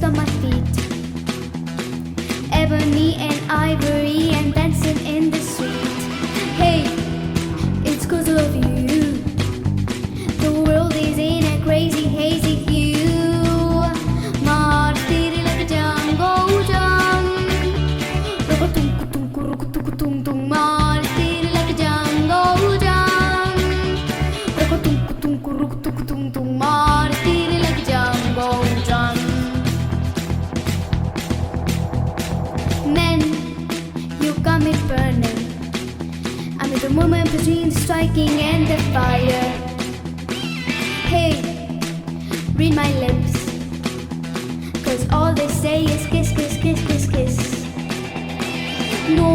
on my feet. Ebony and ivory and dancing in the street. Hey, it's 'cause of you. The world is in a crazy hazy hue. My heart's beating like a jungle drum. Rokotunk-kutunk-kurukutunk-kutung. My heart's beating like a jungle drum. Rokotunk-kutunk-kurukutunk-kutung. My heart's beating like a jungle drum. Men, you got me burning. I'm in the moment between the striking and the fire. Hey, read my lips, 'cause all they say is kiss, kiss, kiss, kiss, kiss. No